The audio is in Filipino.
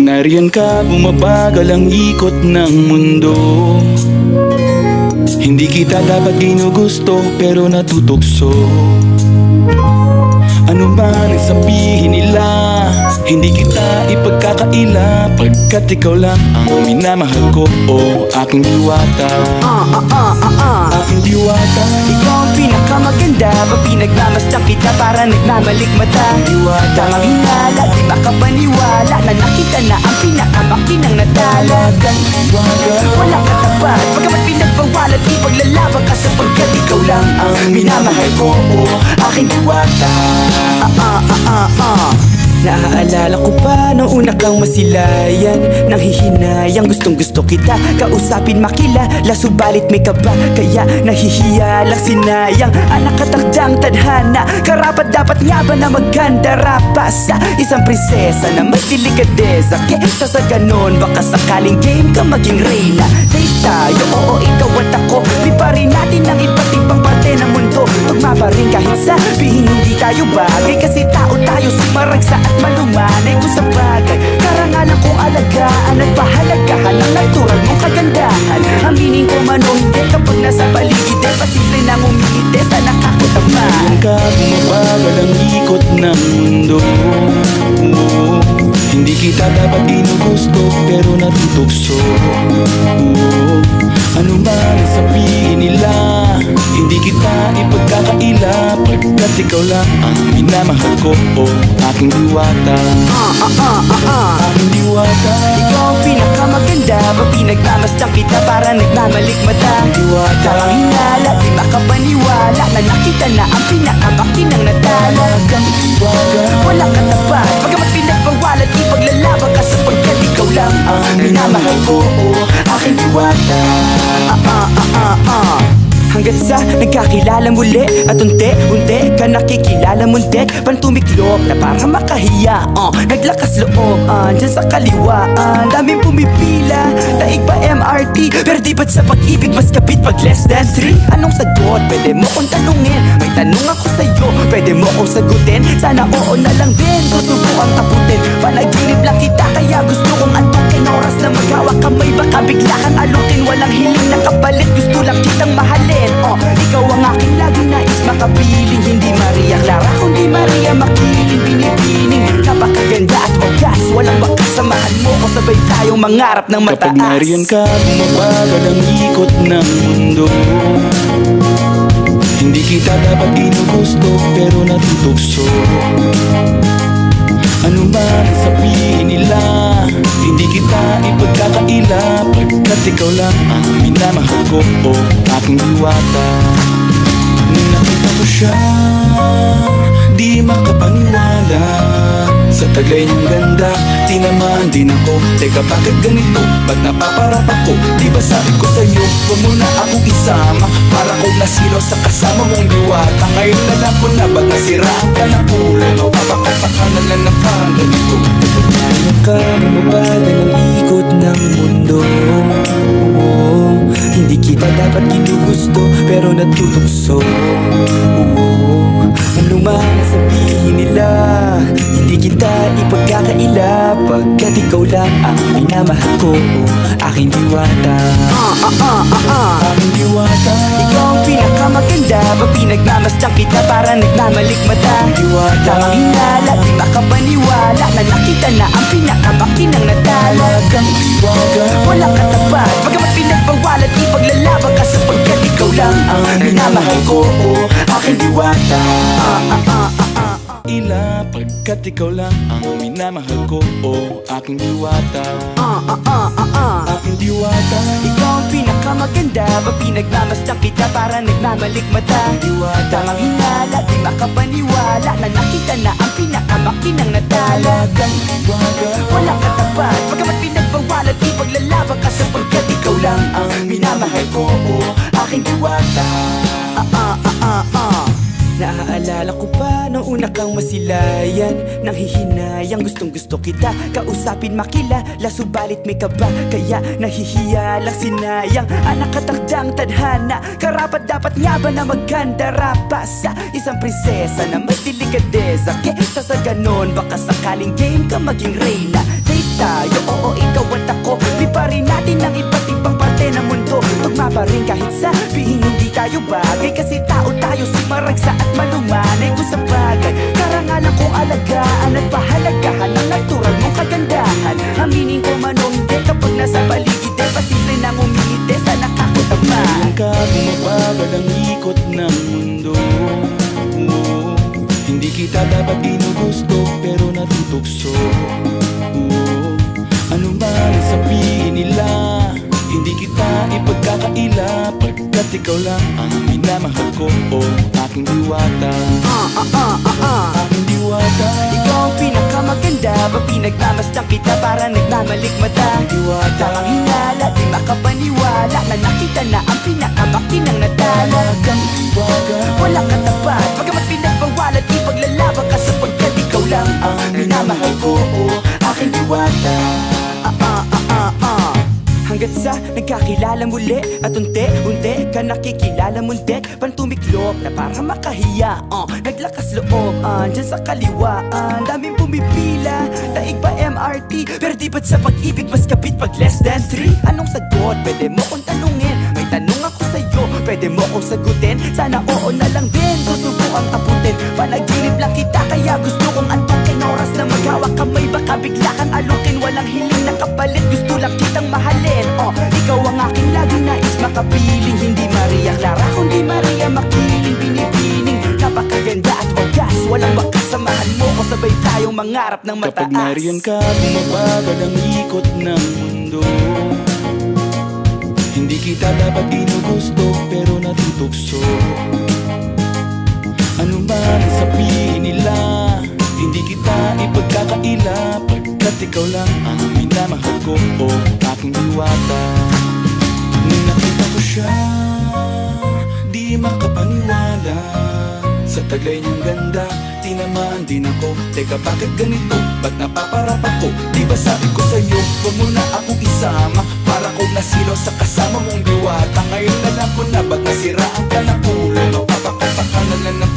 nariyan ka, bumabagal ang ikot ng mundo. Hindi kita dapat ginugusto, pero natutukso. Ano man ang sabihin nila, hindi kita ipagkakaila, pagkat ikaw lang ang minamahal ko, o aking diwata. Aking diwata. Ikaw ang pinakamaganda, pag pinagmamasdan kita para nagmamalikmata. Diwata. Tamang hinala, di makapaniwala na nakita na ang pinakamakinang natala. Walang katapat, pagkamat pinagbawalan, ipaglalaban ka sapagkat ikaw lang ang minamahal ko, o aking diwata. Naaalala ko pa nung una kang masilayan, nang hihinayang gustong gusto kita kausapin, makilala, subalit may kaba, kaya nahihiya lang, sinayang ang nakatakdang tadhana. Karapat dapat nga ba na magkandara pa sa isang prinsesa na may delikadeza? Kesa sa ganon, baka sakaling game ka maging reyna. Date tayo, oo, ikaw at ako, liparin natin ang iba't ibang parte ng mundo. Tugma pa rin kahit sabihin hindi tayo bagay, kasi tao tayo, sumaragsa at malumanay ko sa bagay. Karangalan kong alagaan at pahalagahan ang natural mong kagandahan. Aminin ko man o hindi, kapag nasa paligid pasimple nang umingiti sa nakakutama. Nariyan ka, bumabagal ang ikot ng mundo. Hindi kita dapat ginugusto, pero natutukso. Ano man ang sabihin nila, hindi kita ipagkakaila, pagkat ikaw lang ang minamahal ko, o aking diwata. Aking diwata. Ikaw ang pinakamaganda, pag pinagmamasdan kita para nagmamalikmata. Diwata. Tamang hinala, di makapaniwala na nakita na ang pinakamakinang natala. Walang katapat, pagkamat pinagbawalan, ipaglalaban ka sapagkat ikaw lang ang minamahal ko, o aking diwata. Hanggat sa nagkakilala muli at unti-unti ka nakikilala muntik, pantumiklop na para makahiya. Naglakas loob dyan sa kaliwaan, daming pumipila, daig pa MRT, pero di ba't sa pag-ibig mas kapit pag less than 3? Anong sagot? Pwede mo kong tanungin, may tanong ako sa'yo, pwede mo kong sagutin, sana oo na lang din, susubukan taputin. Panaginip lang kita, kaya gusto kong antukin, oras na maghawak kamay, baka bigla kang alutin. Walang hiling na kapalit, gusto lang kitang mahalin. Ikaw ang aking laging nais makapiling, hindi Maria Clara kundi Maria Makiling. Binibining, napakaganda at wagas, walang bakas, samahan mo ko, sabay tayong mangarap ng mataas. Kapag nariyan ka, bumabagal ang ikot ng mundo. Hindi kita dapat ginugusto, pero natutukso. Ano man ang sabihin nila, hindi kita ipagkakaila, pagkat ikaw lang ang minamahal ko, o aking diwata. Nung nakita ko siya, di makapaniwala, sa taglay niyang ganda, tinamaan din ako. Teka, bakit ganito? Ba't napaparap ako? Di ba sabi ko sa'yo, huwag mo na akong isama, para kong nasiro sa kasama mong diwata. Ngayon na lang ko na, ba't nasiraan ka ng ulo? Papakapakan na lang na parang ganito. Nariyan ka, bumabagal ang ikot ng mundo. Hindi kita dapat ginugusto, pero natutukso. Ano man ang sabihin nila, hindi kita ipagkakaila, pagkat ikaw lang ang minamahal ko, aking diwata. Aking diwata. Ikaw ang pinakamaganda, pag pinagmamasdan kita para nagmamalikmata. Diwata. Tamang hinala, di makapaniwala na nakita na ang pinakamakinang natala. Walang katapat, pagkamat pinagbawalan, ipaglalaban ka sapagkat ikaw lang ang minamahal ko, o aking diwata. Ila, pagkat ikaw lang ang minamahal ko, o aking diwata. Aking diwata. Ikaw ang pinakamaganda, pag pinagmamasdan kita para nagmamalikmata. Diwata. Tamang hinala, di makapaniwala na nakita na ang pinakamakinang natala. Walang katapat, pagkamat pinagbawalan, ipaglalaban ka sapagkat ikaw lang ang minamahal ko, o aking diwata. Naaalala ko pa nung una kang masilayan, nang hihinayang gustong gusto kita kausapin, makilala, subalit may kaba, kaya nahihiya lang, sinayang ang nakatakdang tadhana. Karapat dapat nga ba na magkandara pa sa isang prinsesa na may delikadeza? Kesa sa ganon, baka sakaling game ka maging reyna. Date tayo, oo ikaw at ako. Liparin natin ang iba't ibang parte ng mundo. Tugma pa rin kahit sabihin hindi tayo bagay. Kasi tao tayo, sumaragsa at malumanay. Kung sa bagay, karangalan kong alagaan at pahalagahan ang natural mong kagandahan. Aminin ko man o hindi, kapag nasa paligid pasimple nang umingiti sa nakakutama. Ngayon ka bumabagal ang ikot ng mundo. Oo, hindi kita dapat ginugusto pero natutokso. Oo, ano man ang sabihin nila, hindi kita ipagkakaila. Pagkat ikaw lang ang minamahal ko, o aking diwata. Aking diwata. Ikaw ang pinakamaganda, pag pinagmamasdan kita para nagmamalikmata. Aking diwata. Tamang hinala, di makapaniwala na nakita na ang pinakamakinang natala. Aking diwata. Walang katapat, bagamat pinagbawalan, ipaglalaban ka sapagkat ikaw lang ang minamahal ko, o aking diwata. Hanggat sa nagkakilala muli at unti-unti ka nakikilala muntik, pantumiklop na para makahiya. Naglakas loob, dyan sa kaliwaan, daming pumipila, daig pa MRT. Pero di ba't sa pag-ibig mas kapit pag less than 3? Anong sagot? Pwede mo kong tanungin. May tanong ako sa'yo, pwede mo kong sagutin. Sana oo na lang din, susubukang taputin. Panaginip lang kita, kaya gusto kong antukin. Oras na maghawak kamay, baka bigla kang alukin. Walang hiling na kapalit, gusto lang kitang mahalin. Ikaw ang aking laging nais makapiling. Hindi Maria Clara, kundi Maria Makiling. Binibining, napakaganda at wagas. Walang makasamahan mo ko, sabay tayong mangarap ng mataas. Kapag nariyan ka, bumabagal ang ikot ng mundo. Hindi kita dapat ginugusto pero natutokso. Ano man ang sabihin nila, hindi kita ipagkakaila. Pagkat ikaw lang ang minamahal ko, o aking diwata. Nung nakita ko siya, di makapaniwala. Sa taglay niyang ganda, tinamaan din ako. Teka, bakit ganito? Ba't napaparap ako? Di ba sabi ko sa'yo, huwag mo na akong isama. Para kong nasilaw sa kasama mong diwata. Ngayon alam ko na, ba't nasiraan ka ng ulo? Mapapakapaka na lang ng